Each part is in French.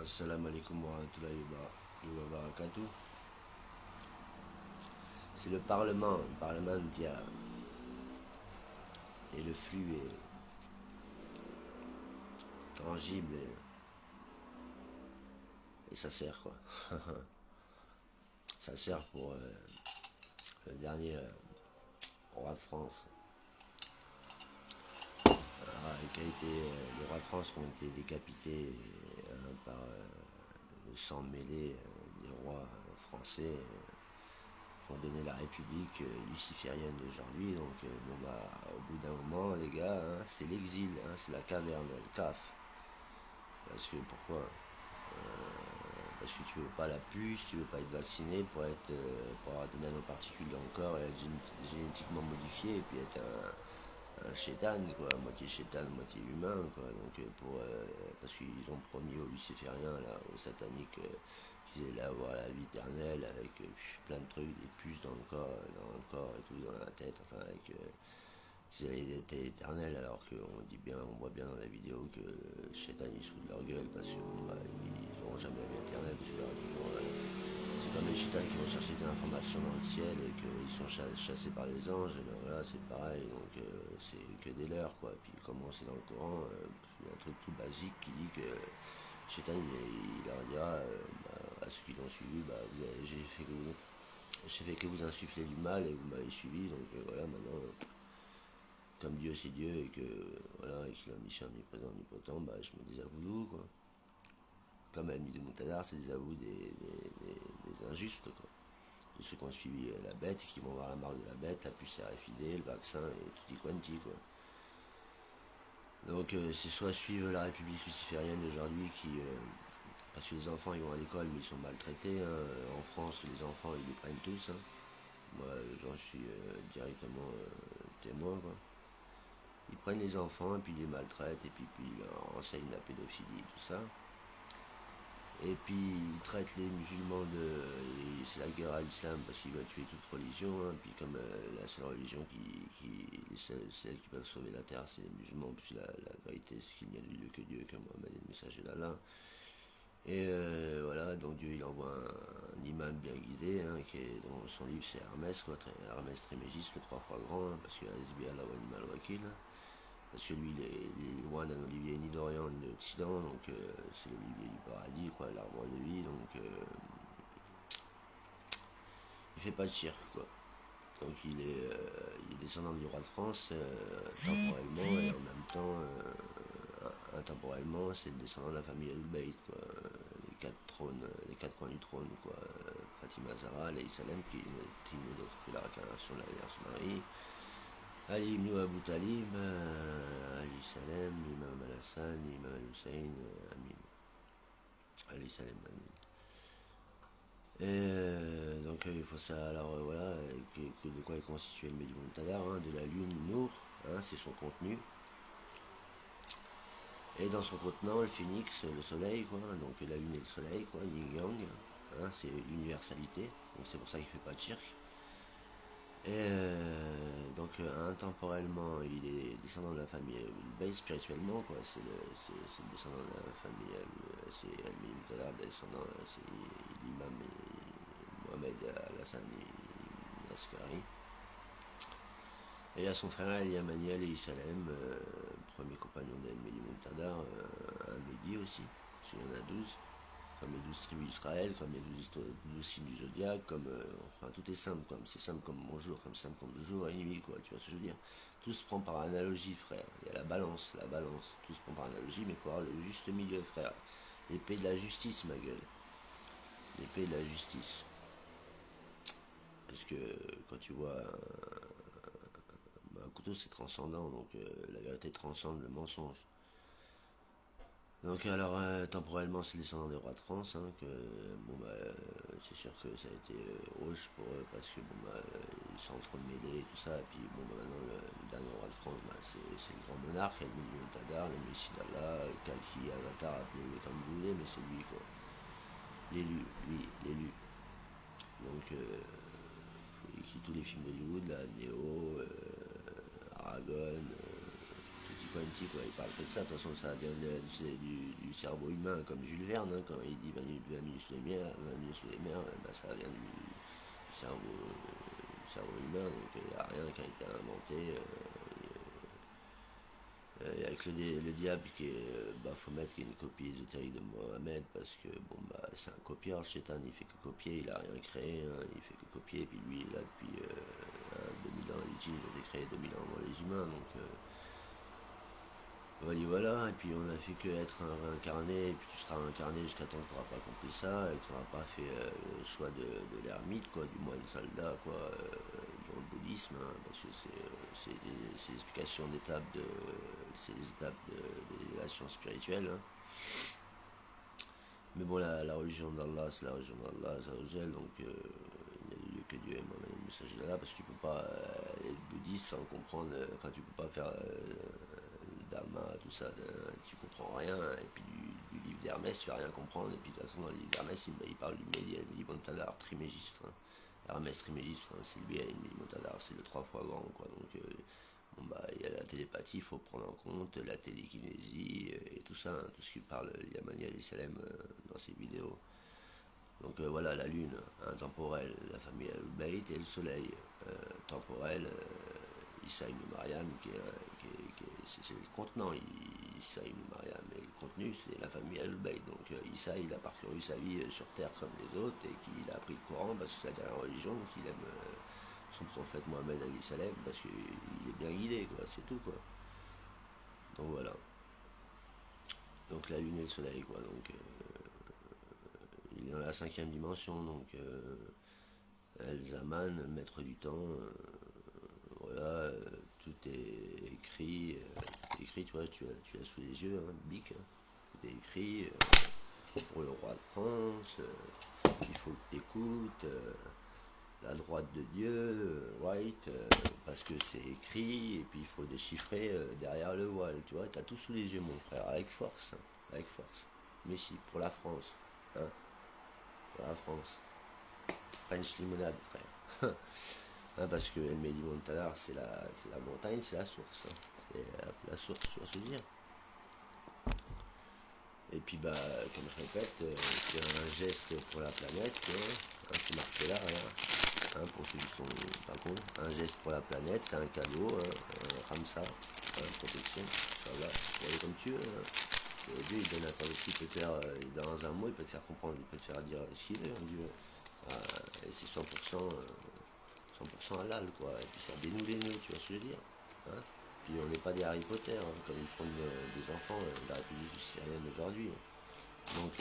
Assalamu alaikum wa rahmatullahi wa barakatuh. C'est le Parlement, parlementaire. Et le flux est tangible et ça sert quoi. Ça sert pour le dernier roi de France. Les rois de France ont été décapités par le sang mêlé des rois français pour donner la République luciférienne d'aujourd'hui. Donc au bout d'un moment, les gars, c'est l'exil, c'est la caverne, le CAF. Parce que pourquoi Parce que tu veux pas la puce, tu veux pas être vacciné pour avoir des nanoparticules dans le corps et être génétiquement modifié et puis être un chétan, quoi, moitié chétan, moitié humain, quoi. Donc parce qu'ils ont promis aux lucifériens, là, aux sataniques, qu'ils allaient avoir la vie éternelle avec plein de trucs, des puces dans le corps et tout, dans la tête, enfin avec qu'ils allaient être éternels, alors on voit bien dans la vidéo que le chétan il se fout de leur gueule parce que ils n'auront jamais la vie éternelle parce que leur disons, c'est comme les chétans qui vont chercher des informations dans le ciel et qu'ils sont chassés par les anges, et ben voilà, c'est pareil, donc c'est que des leurs, quoi. Puis comme on sait dans le Coran, il y a un truc tout basique qui dit que Chétan il leur dira à ceux qui l'ont suivi, j'ai fait que vous insuffler du mal et vous m'avez suivi, donc voilà, maintenant, comme Dieu c'est Dieu et que voilà, et qu'il a omniscient, omniprésent, omnipotent, je me désavoue, quoi. Comme Almi de Moutadar, c'est des avous des injustes, quoi. De ceux qui ont suivi la bête et qui vont voir la marque de la bête, la puce RFID, le vaccin et tutti quanti, quoi. Donc c'est soit suivre la République luciférienne d'aujourd'hui parce que les enfants ils vont à l'école mais ils sont maltraités. En France les enfants ils les prennent tous. Moi j'en suis directement témoin, quoi. Ils prennent les enfants et puis ils les maltraitent et puis ils leur enseignent la pédophilie et tout ça. Et puis ils traitent les musulmans c'est la guerre à l'islam parce qu'ils veulent tuer toute religion, puis comme la seule religion celles qui peuvent sauver la terre c'est les musulmans, puis la vérité c'est qu'il n'y a de Dieu que Dieu, que Mohammed est le messager d'Allah. Et voilà, donc Dieu il envoie un imam bien guidé, dont son livre c'est Hermès, quoi, Hermès Trismégiste, le 3 fois grand, parce que Azbi Allah wa ni'mal wakil. Parce que lui, il est loin d'un olivier ni d'Orient ni d'Occident, donc c'est l'olivier du paradis, quoi, l'arbre de vie, donc il fait pas de cirque, quoi. Donc il est descendant du roi de France temporellement, et en même temps, intemporellement, c'est le descendant de la famille Al-Bayt, quoi. Les quatre trônes, les quatre coins du trône, quoi. Fatima Zahra, Alayhi Salem, qui est une autre que la réincarnation de la Vierge Marie. Ali ibn Abu Talib, Ali Salem, Imam Al-Hassan, Imam Al-Hussein, Amin. Ali Salem, Amin. Et donc il faut ça, alors voilà, de quoi est constitué le Mehdi Montadar, de la lune, Nour, c'est son contenu. Et dans son contenant, le phénix, le soleil, quoi, donc la lune et le soleil, quoi, yin yang, c'est l'universalité, donc c'est pour ça qu'il ne fait pas de cirque. Et donc intemporellement, il est descendant de la famille Bay, spirituellement, quoi. C'est le descendant de la famille, c'est Al-Mutalab, descendant, c'est l'imam Mohamed Al-Hassan Askari. Et il y a son frère El Yamani Alayhi Salem, premier compagnon d'Al-Mehdi Muntadar, un Mehdi aussi, parce qu'il y en a 12. Comme les 12 tribus d'Israël, comme les 12 signes du zodiaque, enfin tout est simple, c'est simple comme bonjour, comme simple comme jour et nuit, quoi, tu vois ce que je veux dire. Tout se prend par analogie, frère. Il y a la balance, tout se prend par analogie, mais il faut avoir le juste milieu, frère. L'épée de la justice, ma gueule. L'épée de la justice. Parce que quand tu vois un couteau, c'est transcendant, donc la vérité transcende le mensonge. Donc alors temporellement c'est le descendant des rois de France, c'est sûr que ça a été rouge pour eux parce que ils sont entremêlés et tout ça, et puis maintenant le dernier roi de France c'est le grand monarque, el Tadar, le Messie d'Allah, Kalki, Avatar, appelez-le comme vous voulez, mais c'est lui, quoi. L'élu, lui, l'élu. Donc tous les films d'Hollywood, là, Neo, Aragon, tutti quantique, ouais, il parle que de ça, de toute façon ça vient du cerveau humain, comme Jules Verne, hein, quand il dit 20 minutes sous les mers, 20 minutes sous les mers, bah, ça vient du cerveau humain, donc il n'y a rien qui a été inventé. Avec le diable qui est Baphomet, qui est une copie ésotérique de Mohamed, parce que bon bah c'est un copieur, le chétan, il fait que copier, il a rien créé, hein, il fait que copier, et puis lui il est là depuis 2000 ans, les djinns ont été créés 2000 ans avant les humains, donc voilà, et puis on a fait que être réincarné, et puis tu seras réincarné jusqu'à temps que tu n'auras pas compris ça, et que tu n'auras pas fait le choix de l'ermite, quoi, du moine soldat, quoi, dans le bouddhisme, hein, parce que c'est l'explication d'étapes c'est les étapes de l'élévation spirituelle, hein. Mais bon, la religion d'Allah, c'est la religion d'Allah, donc il n'y a de Dieu que Dieu et Mohamed le messager d'Allah, parce que tu peux pas être bouddhiste sans comprendre, enfin tu peux pas faire Dharma, tout ça, tu comprends rien, et puis du livre d'Hermès, tu vas rien comprendre, et puis de toute façon, dans le livre d'Hermès, il parle du Médimontadar Trimégistre, hein. Hermès Trimégistre, hein, c'est lui, Médimontadar, c'est le 3 fois grand, quoi, donc bon, bah, il y a la télépathie, il faut prendre en compte, la télékinésie, et tout ça, hein, tout ce qui parle Yamani Al-Salem dans ses vidéos. Donc voilà, la lune, hein, temporelle, la famille Al-Bayt, et le soleil, temporel, Issa ibn Mariam, c'est le contenant, Issa ibn Mariam, et le contenu, c'est la famille Al-Bayt. Donc Issa, il a parcouru sa vie sur terre comme les autres, et qu'il a appris le Coran, parce que c'est la dernière religion, qu'il aime son prophète Mohamed Ali Salem, parce qu'il est bien guidé, quoi, c'est tout, quoi. Donc voilà. Donc la lune et le soleil, quoi, donc il est dans la 5e dimension, donc El Zaman, maître du temps, voilà, tout est écrit, tu vois, tu as sous les yeux, hein, Bic, hein, tout est écrit pour le roi de France, il faut que tu écoutes, la droite de Dieu, White, parce que c'est écrit, et puis il faut déchiffrer derrière le voile, tu vois, tu as tout sous les yeux, mon frère, avec force, hein, avec force. Mais si, pour la France, hein, pour la France. French limonade, frère. Hein, parce que El Mehdi Montalar, c'est la montagne, c'est la source, hein. C'est la source, tu vois ce que je veux dire. Et puis, bah, comme je répète, c'est un geste pour la planète, hein, c'est marqué là, hein, pour ceux qui sont pas cons. Un geste pour la planète, c'est un cadeau, hein, Ramsa, hein, protection, voilà, voyez comme tu veux. Hein. Et Dieu, il donne un temps qui peut te faire, dans un mot, il peut te faire comprendre, il peut te faire dire ce qu'il veut, hein, Dieu. Et c'est 100% halal, quoi. Et puis ça dénoue les nœuds, tu vois ce que je veux dire, hein. Puis on n'est pas des Harry Potter, hein, comme ils font des enfants de la République syrienne aujourd'hui. Donc,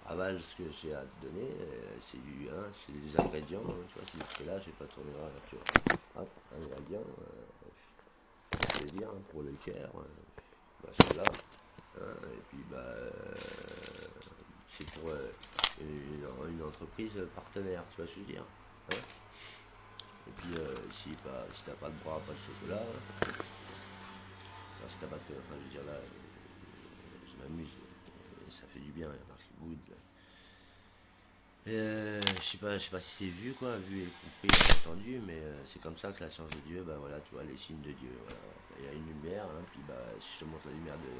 aval, ce que j'ai à te donner, c'est des ingrédients, hein, tu vois, c'est là, je vais pas tourner là, tu vois. Hop, ingrédients, je vais dire, hein, pour le Caire, bah, c'est là. Hein, et puis, bah, c'est pour une entreprise partenaire, tu vois ce que je veux dire, hein. Et puis, si t'as pas de bras, pas de chocolat, hein, si t'as pas de... Enfin, je veux dire, là, je m'amuse, ça fait du bien, il y a marqué good. Je sais pas si c'est vu, quoi, vu et compris, bien entendu, mais c'est comme ça que la science de Dieu, bah voilà, tu vois, les signes de Dieu, voilà. Il y a une lumière, hein, puis bah, si je te montre la lumière de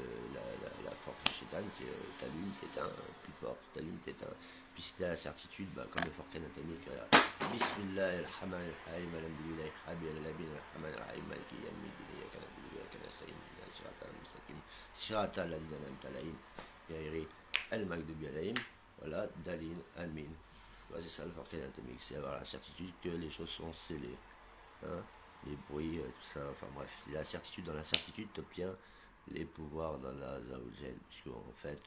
la force de Chétan, c'est t'allumes, t'éteins, plus fort, t'allumes, t'éteins. Puis si t'as la certitude, bah, comme le fork anatomique, Bismillah, al-Rahman, al-Rahim, al-Hamdulillah, Habi, al-Labin, al-Rahman, al-Rahim, maliki, yamid, iyyaka na'budu wa iyyaka nasta'in, sirata al-mustaqim, sirata al-ladina an'amta alayhim, ghairi al-maghdubi alayhim, voilà, Dalin, Amin. Ouais, c'est ça le fork anatomique, c'est avoir la certitude que les choses sont scellées, hein, les bruits, tout ça, enfin bref, la certitude, dans la certitude, tu obtiens les pouvoirs dans la Zaougel, puisque en fait,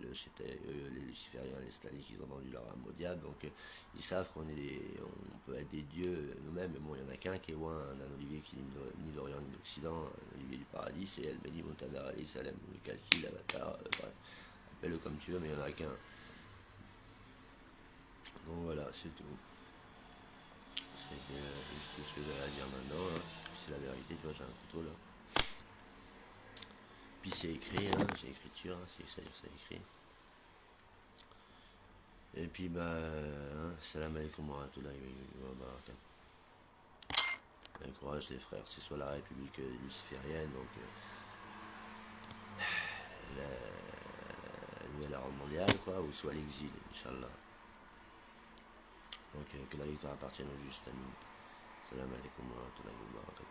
les lucifériens, les staliques, ils ont vendu leur âme au diable, donc ils savent on peut être des dieux nous-mêmes, mais bon, il n'y en a qu'un qui est loin d'un olivier qui n'est ni d'Orient ni d'Occident, un olivier du paradis, c'est El Mehdi Montanar, Ali Salem, le Kalki, l'Avatar, bref, appelle-le comme tu veux, mais il n'y en a qu'un. Donc voilà, c'est tout. C'était juste ce que j'avais à dire maintenant, là. C'est la vérité, tu vois, j'ai un couteau là. Puis c'est écrit, hein, c'est écriture, hein, c'est écrit. Et puis bah, hein, salam alaikum wa rahmatullahi wa barakatuh. Courage les frères, c'est soit la République luciférienne, donc la nouvelle ordre mondiale, quoi, ou soit l'exil, Inch'Allah. Donc que la victoire appartienne au juste, amin. Salam alaikum wa rahmatullahi wa barakatuh.